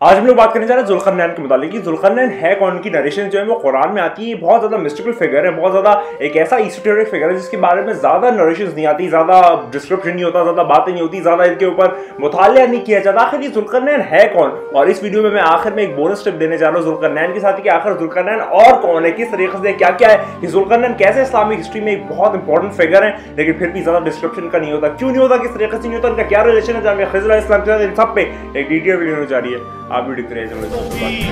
आज हम लोग बात करने जा रहे हैं जुल्करनैन के मुतालिक कि जुल्करनैन है कौन। की नरेशन जो है वो कुरान में आती है। बहुत ज़्यादा मिस्टिकल फिगर है, बहुत ज़्यादा एक ऐसा एसोटेरिक फिगर है जिसके बारे में ज़्यादा नरेशन नहीं आती, ज़्यादा डिस्क्रिप्शन नहीं होता, ज़्यादा बातें नहीं होती, ज़्यादा इनके ऊपर मुतालिया नहीं किया जाता। आखिर ये जुल्करनैन है कौन। और इस वीडियो में मैं आखिर में एक बोनस टिप देने जा रहा हूँ जुल्करनैन के साथ कि आखिर जुल्करनैन और कौन है, किस तरीके से क्या क्या है, कि जुल्करनैन कैसे इस्लामिक हिस्ट्री में एक बहुत इंपॉर्टेंट फिगर है लेकिन फिर भी ज़्यादा डिस्क्रिप्शन का नहीं होता। क्यों नहीं होता, किस तरीके से नहीं होता, इनका क्या रिलेशन है जामिया खिज़र अलैहिस्सलाम के साथ, इन सब पे एक डिटेल वीडियो होने जा रही है। आप वीडियो देखते रहिए।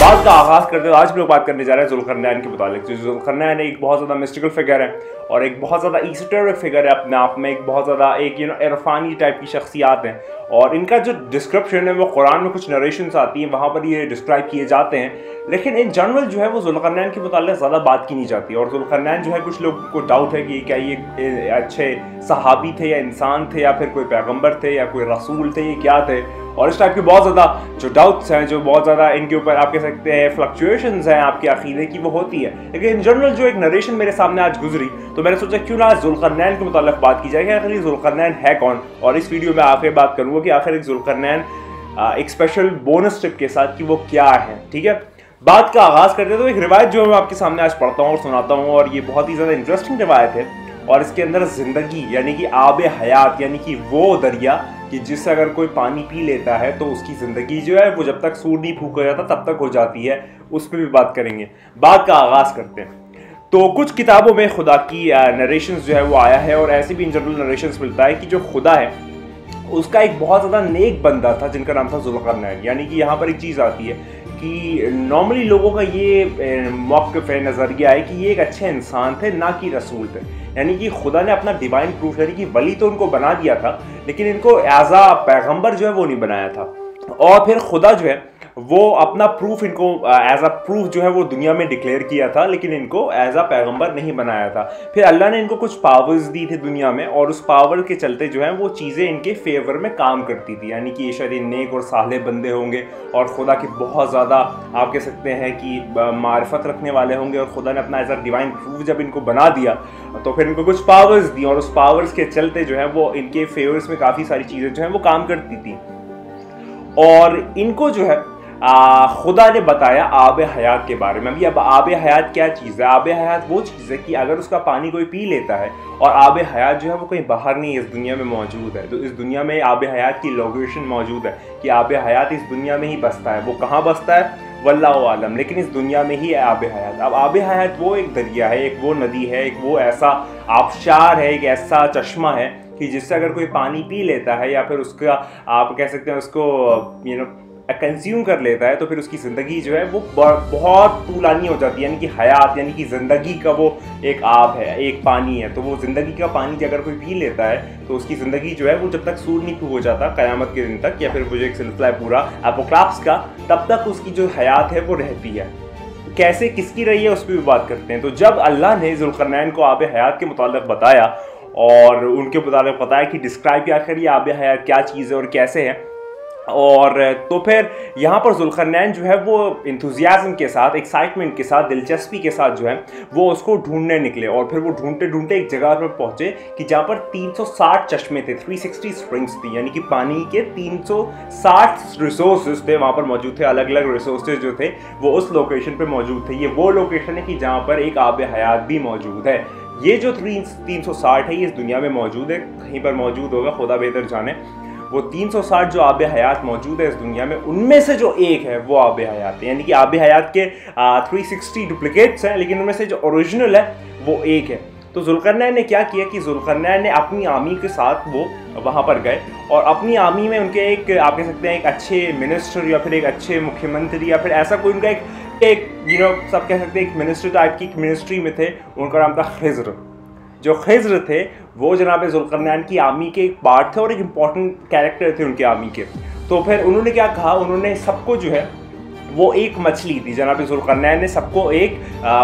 बात का आगाज करते हुए आज हम लोग बात करने जा रहे हैं जुल्करनैन के मुतालिक। जुल्करनैन एक बहुत ज़्यादा मिस्टिकल फिगर है और एक बहुत ज़्यादा एसोटेरिक फिगर है अपने आप में, एक बहुत ज़्यादा एक इरफानी टाइप की शख्सियात हैं। और इनका जो डिस्क्रिप्शन है वो कुरान में कुछ नरेशंस आती हैं, वहाँ पर ये डिस्क्राइब किए जाते हैं, लेकिन इन जनरल जो है वो जुल्करनैन के मुतालिक ज़्यादा बात की नहीं जाती। और जुल्करनैन जो है कुछ लोगों को डाउट है कि क्या ये अच्छे सहाबी थे या इंसान थे या फिर कोई पैगम्बर थे या कोई रसूल थे, ये क्या थे। और इस टाइप के बहुत ज़्यादा जो डाउट्स हैं, जो बहुत ज़्यादा इनके ऊपर आप कह सकते हैं फ्लक्चुएशंस हैं आपके अकीदे की, वो होती है। लेकिन इन जनरल जो एक नरेशन मेरे सामने आज गुजरी तो मैंने सोचा क्यों ना आज जुल्करनैन के मुताल्लिक़ बात की जाए कि आखिर जुल्करनैन है कौन। और इस वीडियो में आखिर बात करूँगा कि आखिर एक जुल्करनैन एक स्पेशल बोनस टिप के साथ कि वो क्या है। ठीक है, बात का आगाज़ करते हैं तो एक रिवायत जो मैं आपके सामने आज पढ़ता हूँ और सुनाता हूँ, और ये बहुत ही ज़्यादा इंटरेस्टिंग रिवायत है। और इसके अंदर ज़िंदगी यानी कि आब हयात यानी कि वो दरिया कि जिससे अगर कोई पानी पी लेता है तो उसकी ज़िंदगी जो है वो जब तक सूर नहीं फूका जाता तब तक हो जाती है, उस पर भी बात करेंगे। बात का आगाज़ करते हैं तो कुछ किताबों में खुदा की नरेशंस जो है वो आया है, और ऐसे भी इन जनरल नरेशंस मिलता है कि जो खुदा है उसका एक बहुत ज़्यादा नेक बंदा था जिनका नाम था जुल्करनैन। यानी कि यहाँ पर एक चीज़ आती है कि नॉर्मली लोगों का ये मौक़िफ़ है, नज़रिया है कि ये एक अच्छे इंसान थे ना कि रसूल थे। यानी कि खुदा ने अपना डिवाइन प्रूफ यानी कि वली तो उनको बना दिया था लेकिन इनको एज आ पैगम्बर जो है वो नहीं बनाया था। और फिर खुदा जो है वो अपना प्रूफ इनको एज अ प्रूफ जो है वो दुनिया में डिक्लेयर किया था लेकिन इनको एज अ पैगम्बर नहीं बनाया था। फिर अल्लाह ने इनको कुछ पावर्स दी थी दुनिया में और उस पावर के चलते जो है वो चीज़ें इनके फेवर में काम करती थी। यानी कि ये शायद नेक और साले बंदे होंगे और खुदा के बहुत ज़्यादा आप कह सकते हैं कि मारिफत रखने वाले होंगे, और खुदा ने अपना एज अ डिवाइन प्रूफ जब इनको बना दिया तो फिर इनको कुछ पावर्स दी और उस पावर्स के चलते जो है वो इनके फेवर्स में काफ़ी सारी चीज़ें जो हैं वो काम करती थी। और इनको जो है खुदा ने बताया आब हयात के बारे में। अभी अब आब हयात क्या चीज़ है? आब हयात वो चीज़ है कि अगर उसका पानी कोई पी लेता है और आब हयात जो है वो कहीं बाहर नहीं इस दुनिया में मौजूद है, तो इस दुनिया में आब हयात की लोकेशन मौजूद है कि आब हयात इस दुनिया में ही बसता है। वो कहाँ बसता है वल्लाहु आलम, लेकिन इस दुनिया में ही है आब हयात। अब आब हयात वो एक दरिया है, एक वो नदी है, एक वो ऐसा आबशार है, एक ऐसा चश्मा है कि जिससे अगर कोई पानी पी लेता है या फिर उसका आप कह सकते हैं उसको कंज्यूम कर लेता है तो फिर उसकी ज़िंदगी जो है वो बहुत तूलानी हो जाती है। यानी कि हयात यानी कि ज़िंदगी का वो एक आब है, एक पानी है, तो वो ज़िंदगी का पानी अगर कोई पी लेता है तो उसकी ज़िंदगी जो है वो जब तक सूर नहीं हो जाता क़यामत के दिन तक, या फिर वो जो एक सिलसिला है पूरा एपोकैलिप्स का, तब तक उसकी जो हयात है वो रहती है। कैसे किसकी रही है उस पर भी बात करते हैं। तो जब अल्लाह ने जुल्करनैन को आब हयात के मुताल्लिक़ बताया और उनके मुताल्लिक़ बताया कि डिस्क्राइब क्या करिए आब हयात क्या चीज़ है और कैसे है, और तो फिर यहाँ पर जुल्करनैन जो है वो इंथुजियाज्म के साथ, एक्साइटमेंट के साथ, दिलचस्पी के साथ जो है वो उसको ढूंढने निकले। और फिर वो ढूंढते ढूंढते एक जगह पर पहुँचे कि जहाँ पर 360 चश्मे थे, 360 स्प्रिंग्स थी, यानी कि पानी के 360 रिसोर्सेज थे वहाँ पर मौजूद थे। अलग अलग रिसोर्सेज जो थे वो उस लोकेशन पर मौजूद थे। ये वो लोकेशन है कि जहाँ पर एक आब हयात भी मौजूद है। ये जो 360 है ये इस दुनिया में मौजूद है, कहीं पर मौजूद होगा खुदा बेहतर जाने। वो 360 जो आब हयात मौजूद है इस दुनिया में, उनमें से जो एक है वो आब हयात है। यानी कि आब हयात के 360 डुप्लीकेट्स हैं लेकिन उनमें से जो ओरिजिनल है वो एक है। तो जुल्करनैन ने क्या किया कि जुल्करनैन ने अपनी आर्मी के साथ वो वहाँ पर गए और अपनी आर्मी में उनके एक आप कह सकते हैं एक अच्छे मिनिस्टर या फिर एक अच्छे मुख्यमंत्री या फिर ऐसा कोई उनका एक सब कह सकते हैं एक मिनिस्टर टाइप की मिनिस्ट्री में थे। उनका नाम था खिज़र। जो खिज़र थे वो जनाब जुल्करनैन की आर्मी के एक पार्ट थे और एक इम्पॉर्टेंट कैरेक्टर थे उनके आर्मी के। तो फिर उन्होंने क्या कहा, उन्होंने सबको जो है वो एक मछली दी। जनाब जुल्करनैन ने सबको एक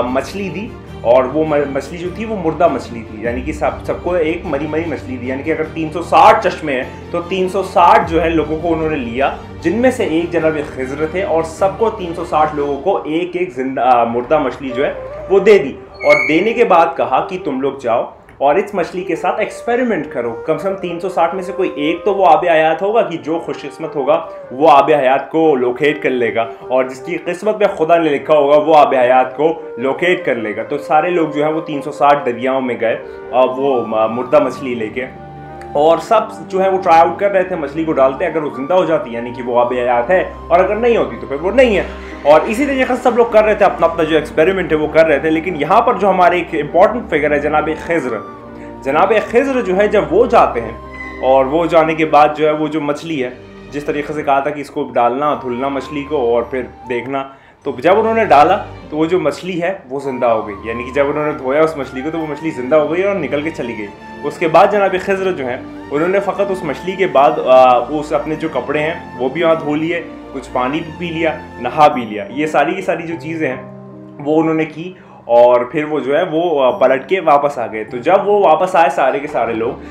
मछली दी और वो मछली जो थी वो मुर्दा मछली थी, यानी कि सबको एक मरी मरी मछली थी। यानी कि अगर 360 चश्मे हैं तो 360 जो है लोगों को उन्होंने लिया, जिनमें से एक जनाब खिज़्र थे, और सबको 360 लोगों को एक एक जिंदा मुर्दा मछली जो है वो दे दी। और देने के बाद कहा कि तुम लोग जाओ और इस मछली के साथ एक्सपेरिमेंट करो। कम से कम 360 में से कोई एक तो वो आबे हयात होगा कि जो खुशकिस्मत होगा वो आबे हयात को लोकेट कर लेगा, और जिसकी किस्मत में खुदा ने लिखा होगा वो आबे हयात को लोकेट कर लेगा। तो सारे लोग जो है वो 360 दरियाओं में गए और वो मुर्दा मछली लेके, और सब जो है वो ट्राई आउट कर रहे थे मछली को डालते, अगर वो जिंदा हो जाती यानी कि वो आबे हयात है, और अगर नहीं होती तो फिर वो नहीं है। और इसी तरीके से सब लोग कर रहे थे, अपना अपना जो एक्सपेरिमेंट है वो कर रहे थे। लेकिन यहाँ पर जो हमारे एक इंपॉर्टेंट फिगर है जनाब खिज़्र, जनाब खिज़्र जो है जब वो जाते हैं और वो जाने के बाद जो है वो जो मछली है, जिस तरीके से कहा था कि इसको डालना धुलना मछली को और फिर देखना, तो जब उन्होंने डाला तो वो जो मछली है वो ज़िंदा हो गई। यानी कि जब उन्होंने धोया उस मछली को तो वो मछली ज़िंदा हो गई और निकल के चली गई। उसके बाद जनाब खिज़्र जो है उन्होंने फ़कत उस मछली के बाद उस अपने जो कपड़े हैं वो भी वहाँ धो लिए, कुछ पानी भी पी लिया, नहा भी लिया, ये सारी की सारी जो चीज़ें हैं वो उन्होंने की, और फिर वो जो है वो पलट के वापस आ गए। तो जब वो वापस आए सारे के सारे लोग,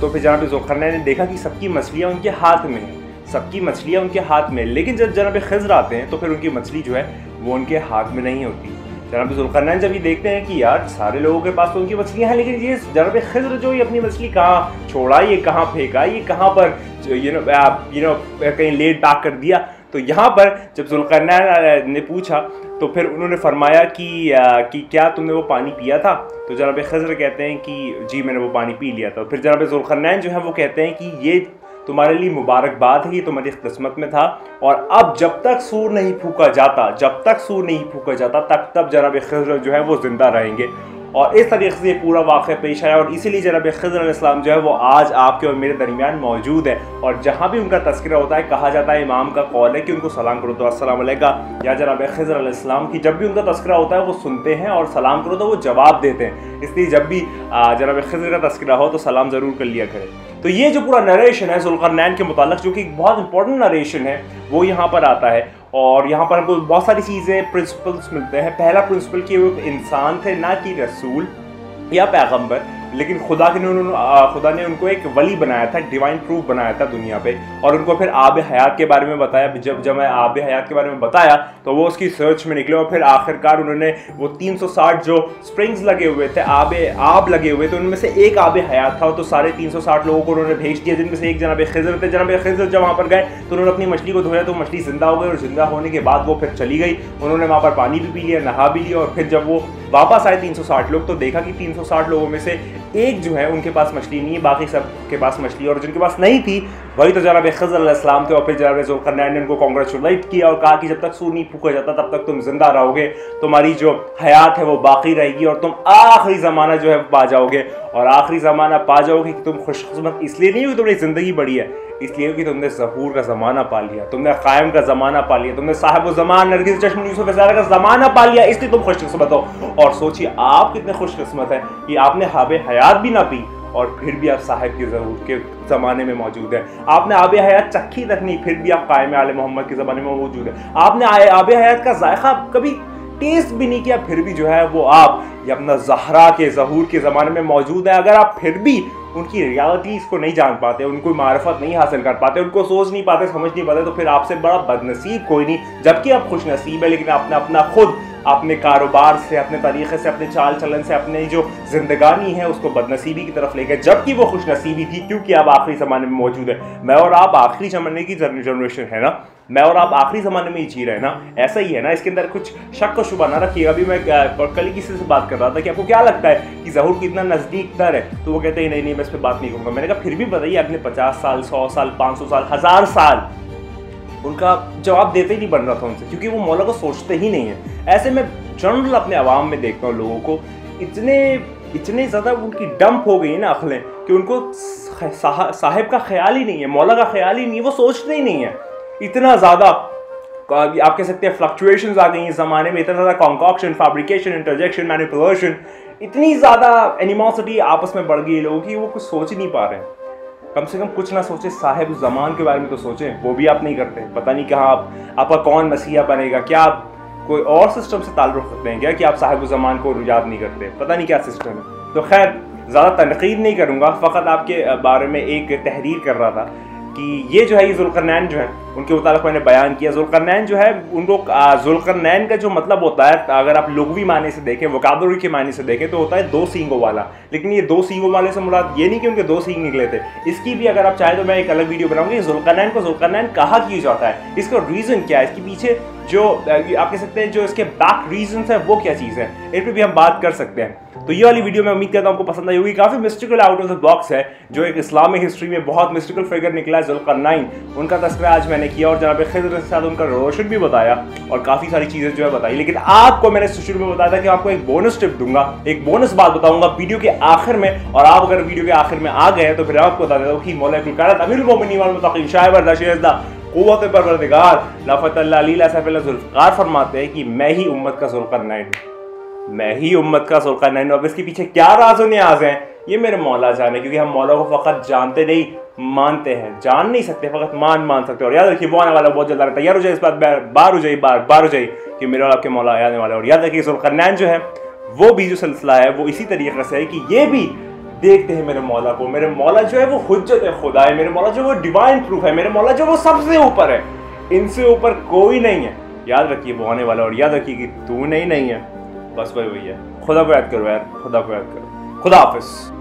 तो फिर जनाब ज़ुल्क़रनैन ने देखा कि सबकी मछलियाँ उनके हाथ में हैं, सबकी मछलियाँ उनके हाथ में। लेकिन जब जनाब खिज़्र आते हैं तो फिर उनकी मछली जो है वो उनके हाथ में नहीं होती। जनाब ज़ुल्क़रनैन जब ये देखते हैं कि यार सारे लोगों के पास तो उनकी मछलियाँ हैं, लेकिन ये जनाब खिज़्र जो ये अपनी मछली कहाँ छोड़ा, ये कहाँ फेंका, ये कहाँ पर कहीं लेट बैक कर दिया। तो यहाँ पर जब ज़ुल्क़रनैन ने पूछा तो फिर उन्होंने फरमाया कि क्या तुमने वो पानी पिया था? तो जनाब खिज़्र कहते हैं कि जी मैंने वो पानी पी लिया था। फिर जनाब ज़ुल्क़रनैन जो है वो कहते हैं कि ये तुम्हारे लिए मुबारकबाद है, ये तुम्हारी किस्मत में था, और अब जब तक सूर नहीं फूका जाता, जब तक सूर नहीं फूका जाता तब जनाब खिज़्र जो है वो ज़िंदा रहेंगे। और इस तरीके से ये पूरा वाक़या पेश आया, और इसीलिए जनाब खिज़्र अलैहिस्सलाम जो है वो आज आपके और मेरे दरमियान मौजूद है। और जहाँ भी उनका तज़किरा होता है कहा जाता है, इमाम का कौल है कि उनको सलाम करो तो अस्सलाम अलैका, या जनाब खिज़्र अलैहिस्सलाम की जब भी उनका तज़किरा होता है वो सुनते हैं, और सलाम करो तो वो जवाब देते हैं। इसलिए जब भी जनाब खिज़्र का तज़किरा हो तो सलाम ज़रूर कर लिया करें। तो ये जो पूरा नरेशन है ज़ुल्क़रनैन के मुताल्लिक़, जो कि बहुत इंपॉर्टेंट नरेशन है, वो यहाँ पर आता है। और यहाँ पर हमको बहुत सारी चीज़ें प्रिंसिपल्स मिलते हैं। पहला प्रिंसिपल कि वो इंसान थे, ना कि रसूल या पैगंबर, लेकिन खुदा ने उनको एक वली बनाया था, डिवाइन प्रूफ बनाया था दुनिया पे, और उनको फिर आब हयात के बारे में बताया। जब मैं आब हयात के बारे में बताया तो वो उसकी सर्च में निकले, और फिर आखिरकार उन्होंने वो 360 जो स्प्रिंग्स लगे हुए थे, आब लगे हुए थे, उनमें से एक आब हयात था। तो सारे 360 लोगों को उन्होंने भेज दिया, जिनमें से एक जनाब खिज़्र थे। जनाब खिज़्र जब वहाँ पर गए तो उन्होंने अपनी मछली को धोया तो मछली जिंदा हो गई, और जिंदा होने के बाद वो फिर चली गई। उन्होंने वहाँ पर पानी भी पी लिया, नहा भी लिया, और फिर जब वो वापस आए 360 लोग तो देखा कि 360 लोगों में से एक जो है उनके पास मछली नहीं है, बाकी सब के पास मछली, और जिनके पास नहीं थी वही तो जनाब खिज़्र अलैहिस्सलाम थे। और फिर जनाब ज़ुल्क़रनैन ने उनको कांग्रेचुलेट किया और कहा कि जब तक सूर नहीं फूका जाता तब तक तुम जिंदा रहोगे, तुम्हारी जो हयात है वो बाकी रहेगी, और तुम आखिरी ज़माना जो है पा जाओगे। और आखिरी ज़माना पा जाओगे कि तुम खुशकिस्मत इसलिए नहीं हो कि तुम्हारी ज़िंदगी बढ़ी है, इसलिए कि तुमने ज़हूर का ज़माना पा लिया, तुमने क़ायम का ज़माना पा लिया, तुमने साहिब ज़मान नरगिस चश्म यूसुफ ज़हरा का ज़माना पा लिया, इसलिए तुम खुशकिस्मत हो। और सोचिए आप कितने खुशकिस्मत हैं कि आपने आब हयात भी ना पी और फिर भी आप साहिब के ज़हूर के ज़माने में मौजूद है। आपने आब हयात चखी तक नहीं, फिर भी आप क़ायम आले मोहम्मद के ज़माने में मौजूद है। आपने आब हयात का जायका कभी टेस्ट भी नहीं किया, फिर भी जो है वो आप ये अपना ज़हरा के ज़हूर के ज़माने में मौजूद है। अगर आप फिर भी उनकी रियलिटीज़ को नहीं जान पाते, उनको मार्फत नहीं हासिल कर पाते, उनको सोच नहीं पाते, समझ नहीं पाते, तो फिर आपसे बड़ा बदनसीब कोई नहीं। जबकि आप खुश नसीब है, लेकिन आपने अपना खुद अपने कारोबार से, अपने तरीक़े से, अपने चाल चलन से, अपने जो जिंदगानी है उसको बदनसीबी की तरफ ले गए, जबकि वो खुश नसीबी थी, क्योंकि आप आखिरी ज़माने में मौजूद है। मैं और आप आखिरी ज़माने की जनरेशन है ना, मैं और आप आखिरी ज़माने में ही जी रहे हैं ना, ऐसा ही है ना, इसके अंदर कुछ शक व शुबा ना रखिएगा। अभी मैं कल ही किसी से बात कर रहा था कि आपको क्या लगता है कि ज़हूर कितना नज़दीक दर है, तो वो कहते हैं नहीं मैं इस पर बात नहीं करूँगा। मैंने कहा फिर भी बताइए, अगले 50 साल, 100 साल, 500 साल, 1000 साल, उनका जवाब देते ही नहीं बन रहा था उनसे, क्योंकि वो मौला को सोचते ही नहीं है। ऐसे में जनरल अपने अवाम में देखता हूँ लोगों को इतने ज़्यादा उनकी डंप हो गई ना अक्लें कि उनको साहिब का ख्याल ही नहीं है, मौला का ख्याल ही नहीं है, वो सोचते ही नहीं है। इतना ज़्यादा आप कह सकते हैं फ्लक्चुएशंस आ गई इस ज़माने में, इतना ज़्यादा कॉन्कॉक्शन, फैब्रिकेशन, इंटरजेक्शन, मैनिपुलेशन, इतनी ज़्यादा एनिमोसिटी आपस में बढ़ गई है लोगों की, वो कुछ सोच ही नहीं पा रहे हैं। कम से कम कुछ ना सोचे, साहिब ज़मान के बारे में तो सोचें, वो भी आप नहीं करते। पता नहीं कहाँ आपका कौन मसीहा बनेगा, क्या आप कोई और सिस्टम से ताल्लुक़ रखते हैं क्या कि आप साहिब ज़मान को याद नहीं करते? पता नहीं क्या सिस्टम है। तो खैर ज़्यादा तनकीद नहीं करूँगा, फ़कत आपके बारे में एक तहरीर कर रहा था कि ये जो है ये ज़ुल्क़रनैन जो है उनके मुताबिक मैंने बयान किया। ज़ुल्क़रनैन जो है उनको ज़ुल्क़रनैन का जो मतलब होता है, अगर आप लुग़वी माने से देखें, वोकैबुलरी के माने से देखें, तो होता है 2 सींगों वाला। लेकिन ये 2 सींगों वाले से मुराद ये नहीं कि उनके 2 सींग निकले थे। इसकी भी अगर आप चाहें तो मैं एक अलग वीडियो बनाऊंगी। ज़ुल्क़रनैन को ज़ुल्क़रनैन कहा क्यों जाता है, इसका रीज़न क्या है, इसके पीछे जो आप कह सकते हैं जो इसके बैक रीजन है वो क्या चीज़ है, इन पर भी हम बात कर सकते हैं। तो ये वाली वीडियो मैं उम्मीद करता हूँ आपको पसंद आई होगी। काफ़ी mystical out of the box है, जो एक इस्लामिक हिस्ट्री में बहुत मिस्टिकल फिगर निकला है ज़ुल्क़रनैन, उनका तस्करा आज मैंने किया और जनाब खिज़र के साथ उनका रोशन भी बताया और काफ़ी सारी चीज़ें जो है बताई। लेकिन आपको मैंने शुरू में बताया था कि आपको एक बोनस टिप दूंगा, एक बोनस बात बताऊंगा वीडियो के आखिर में, और आप अगर वीडियो के आखिर में आ गए तो फिर आपको बता देता हूँ कि मौला कुल कायनात अमीरुल मोमिनीन वल मुत्तक़ीन शाहिर रशीदा क़ुव्वत परवरदिगार लफ़तल्लाह लीला सफ़िल्ला ज़ुल्फ़िकार फरमाते हैं कि मैं ही उम्मत का ज़ुल्क़रनैन, मैं ही उम्मत का ज़ुल्क़रनैन। अब इसके पीछे क्या राज़ व न्याज़ हैं ये मेरे मौला जाने, क्योंकि हम मौला को फ़कत जानते नहीं मानते हैं, जान नहीं सकते, फ़कत मान सकते। और याद रखिए वो आने वाला बहुत जल्द आने, तैयार हो जाए, इस बात बार हो जाए, बार हो जाए कि मेरे और आपके मौला आने वाला। और याद रखिए ज़ुल्क़रनैन जो है वो भी जो सिलसिला है वो इसी तरीके से है कि ये भी देखते हैं मेरे मौला को। मेरे मौला जो है वो हुज्जत खुदा है, मेरे मौला जो वो डिवाइन प्रूफ है, मेरे मौला जो वो सबसे ऊपर है, इनसे ऊपर कोई नहीं है। याद रखिए वो आने वाला। और याद रखिए कि तू नहीं है, बस वही है। खुदा को याद करो यार, खुदा को याद करो। खुदा हाफिज़।